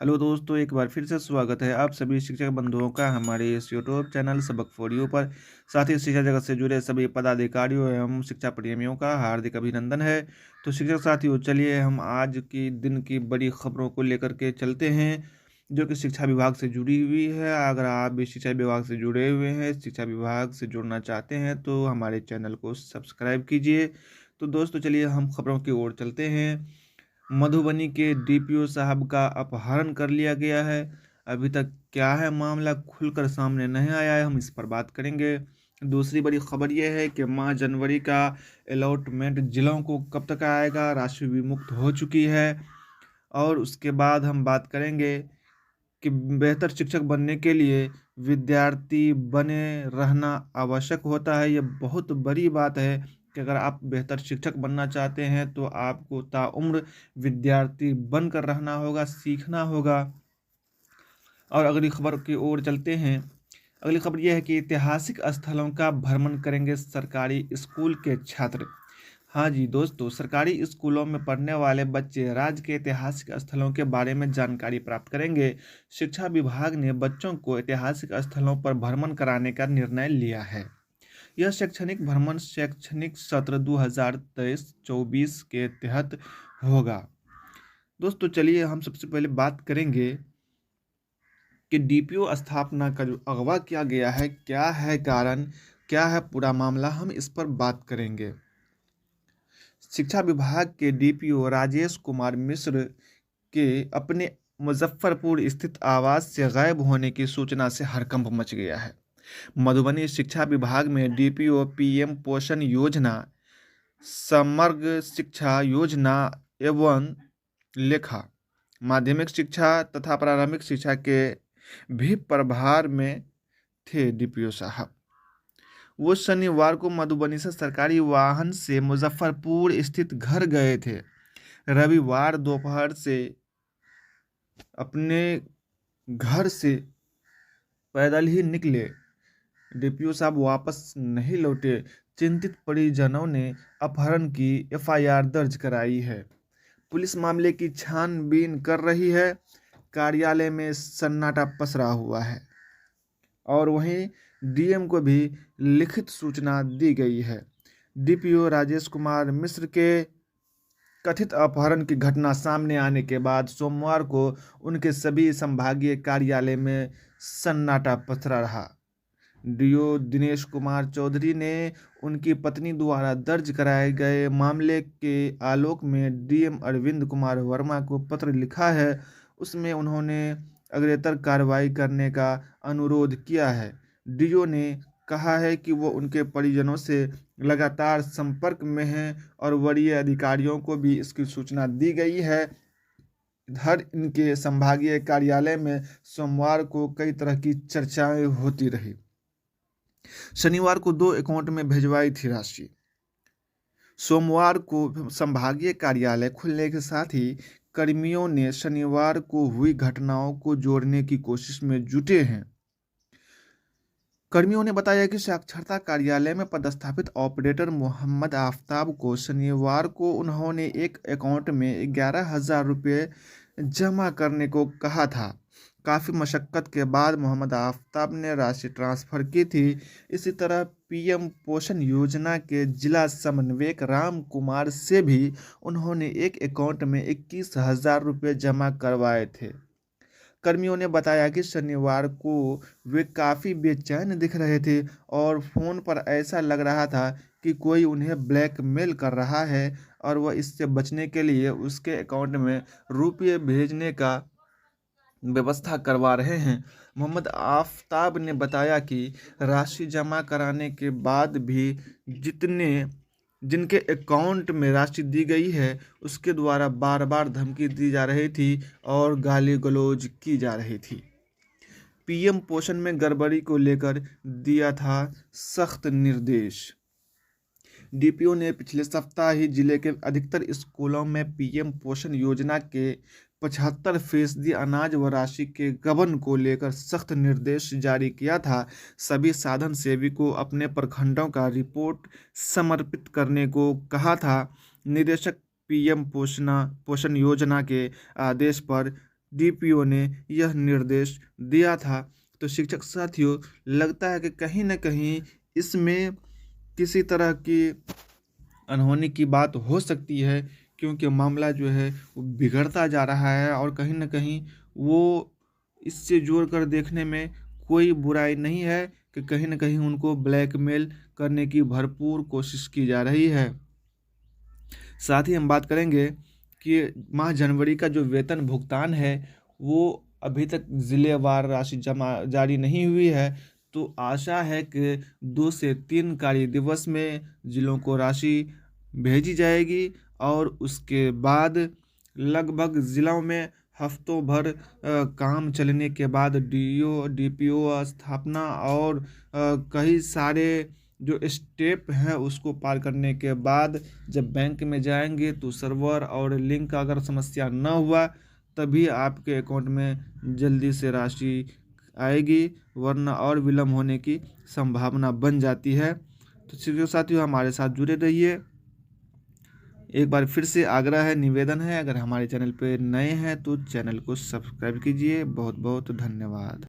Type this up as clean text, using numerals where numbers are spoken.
Hello दोस्तों, एक बार फिर से स्वागत है आप सभी शिक्षक बंधुओं का हमारे इस यूट्यूब चैनल सबक फॉर यू पर। साथ ही शिक्षा जगत से जुड़े सभी पदाधिकारियों एवं शिक्षा प्रेमियों का हार्दिक अभिनंदन है। तो शिक्षक साथियों, चलिए हम आज की दिन की बड़ी खबरों को लेकर के चलते हैं जो कि शिक्षा विभाग से जुड़ी हुई है। अगर आप भी शिक्षा विभाग से जुड़े हुए हैं, शिक्षा विभाग से जुड़ना चाहते हैं तो हमारे चैनल को सब्सक्राइब कीजिए। तो दोस्तों, चलिए हम खबरों की ओर चलते हैं। मधुबनी के डीपीओ साहब का अपहरण कर लिया गया है। अभी तक क्या है मामला खुलकर सामने नहीं आया है, हम इस पर बात करेंगे। दूसरी बड़ी खबर यह है कि माह जनवरी का अलॉटमेंट जिलों को कब तक आएगा, राशि विमुक्त हो चुकी है। और उसके बाद हम बात करेंगे कि बेहतर शिक्षक बनने के लिए विद्यार्थी बने रहना आवश्यक होता है। ये बहुत बड़ी बात है कि अगर आप बेहतर शिक्षक बनना चाहते हैं तो आपको ताउम्र विद्यार्थी बनकर रहना होगा, सीखना होगा। और अगली खबर की ओर चलते हैं। अगली खबर यह है कि ऐतिहासिक स्थलों का भ्रमण करेंगे सरकारी स्कूल के छात्र। हाँ जी दोस्तों, सरकारी स्कूलों में पढ़ने वाले बच्चे राज्य के ऐतिहासिक स्थलों के बारे में जानकारी प्राप्त करेंगे। शिक्षा विभाग ने बच्चों को ऐतिहासिक स्थलों पर भ्रमण कराने का निर्णय लिया है। यह शैक्षणिक भ्रमण शैक्षणिक सत्र 2023-24 के तहत होगा। दोस्तों, चलिए हम सबसे पहले बात करेंगे कि डीपीओ स्थापना का जो अगवा किया गया है, क्या है कारण, क्या है पूरा मामला, हम इस पर बात करेंगे। शिक्षा विभाग के डीपीओ राजेश कुमार मिश्र के अपने मुजफ्फरपुर स्थित आवास से गायब होने की सूचना से हड़कंप मच गया है। मधुबनी शिक्षा विभाग में डीपीओ पीएम पोषण योजना, समग्र शिक्षा योजना एवं लेखा, माध्यमिक शिक्षा तथा प्रारंभिक शिक्षा के भी प्रभार में थे। डीपीओ साहब वो शनिवार को मधुबनी से सरकारी वाहन से मुजफ्फरपुर स्थित घर गए थे। रविवार दोपहर से अपने घर से पैदल ही निकले। डीपीओ साहब वापस नहीं लौटे। चिंतित परिजनों ने अपहरण की एफआईआर दर्ज कराई है। पुलिस मामले की छानबीन कर रही है। कार्यालय में सन्नाटा पसरा हुआ है और वहीं डीएम को भी लिखित सूचना दी गई है। डीपीओ राजेश कुमार मिश्र के कथित अपहरण की घटना सामने आने के बाद सोमवार को उनके सभी संभागीय कार्यालय में सन्नाटा पसरा रहा। डीओ दिनेश कुमार चौधरी ने उनकी पत्नी द्वारा दर्ज कराए गए मामले के आलोक में डीएम अरविंद कुमार वर्मा को पत्र लिखा है। उसमें उन्होंने अग्रेतर कार्रवाई करने का अनुरोध किया है। डीओ ने कहा है कि वो उनके परिजनों से लगातार संपर्क में हैं और वरीय अधिकारियों को भी इसकी सूचना दी गई है। इधर इनके संभागीय कार्यालय में सोमवार को कई तरह की चर्चाएं होती रही। शनिवार को 2 अकाउंट में भिजवाई थी राशि। सोमवार को संभागीय कार्यालय खुलने के साथ ही कर्मियों ने शनिवार को हुई घटनाओं को जोड़ने की कोशिश में जुटे हैं। कर्मियों ने बताया कि साक्षरता कार्यालय में पदस्थापित ऑपरेटर मोहम्मद आफ्ताब को शनिवार को उन्होंने एक अकाउंट में 11,000 रुपये जमा करने को कहा था। काफ़ी मशक्क़त के बाद मोहम्मद आफ्ताब ने राशि ट्रांसफ़र की थी। इसी तरह पीएम पोषण योजना के जिला समन्वयक राम कुमार से भी उन्होंने एक अकाउंट में 21,000 रुपये जमा करवाए थे। कर्मियों ने बताया कि शनिवार को वे काफ़ी बेचैन दिख रहे थे और फ़ोन पर ऐसा लग रहा था कि कोई उन्हें ब्लैकमेल कर रहा है और वह इससे बचने के लिए उसके अकाउंट में रुपये भेजने का व्यवस्था करवा रहे हैं। मोहम्मद आफ्ताब ने बताया कि राशि जमा कराने के बाद भी जिनके अकाउंट में राशि दी गई है उसके द्वारा बार बार धमकी दी जा रही थी और गाली गलौज की जा रही थी। पीएम पोषण में गड़बड़ी को लेकर दिया था सख्त निर्देश। डीपीओ ने पिछले सप्ताह ही जिले के अधिकतर स्कूलों में पीएम पोषण योजना के 75% अनाज व राशि के गबन को लेकर सख्त निर्देश जारी किया था। सभी साधन सेवी को अपने प्रखंडों का रिपोर्ट समर्पित करने को कहा था। निदेशक पीएम पोषण योजना के आदेश पर डीपीओ ने यह निर्देश दिया था। तो शिक्षक साथियों, लगता है कि कहीं न कहीं इसमें किसी तरह की अनहोनी की बात हो सकती है, क्योंकि मामला जो है वो बिगड़ता जा रहा है और कहीं न कहीं वो इससे जोड़ कर देखने में कोई बुराई नहीं है कि कहीं न कहीं उनको ब्लैकमेल करने की भरपूर कोशिश की जा रही है। साथ ही हम बात करेंगे कि माह जनवरी का जो वेतन भुगतान है, वो अभी तक ज़िलेवार राशि जमा जारी नहीं हुई है। तो आशा है कि 2 से 3 कार्य दिवस में ज़िलों को राशि भेजी जाएगी और उसके बाद लगभग ज़िलों में हफ्तों भर काम चलने के बाद डीओ, डीपीओ स्थापना और कई सारे जो स्टेप हैं उसको पार करने के बाद जब बैंक में जाएंगे तो सर्वर और लिंक का अगर समस्या न हुआ तभी आपके अकाउंट में जल्दी से राशि आएगी, वरना और विलम्ब होने की संभावना बन जाती है। तो शिक्षक साथियों, हमारे साथ जुड़े रहिए। एक बार फिर से आग्रह है, निवेदन है, अगर हमारे चैनल पे नए हैं तो चैनल को सब्सक्राइब कीजिए। बहुत बहुत धन्यवाद।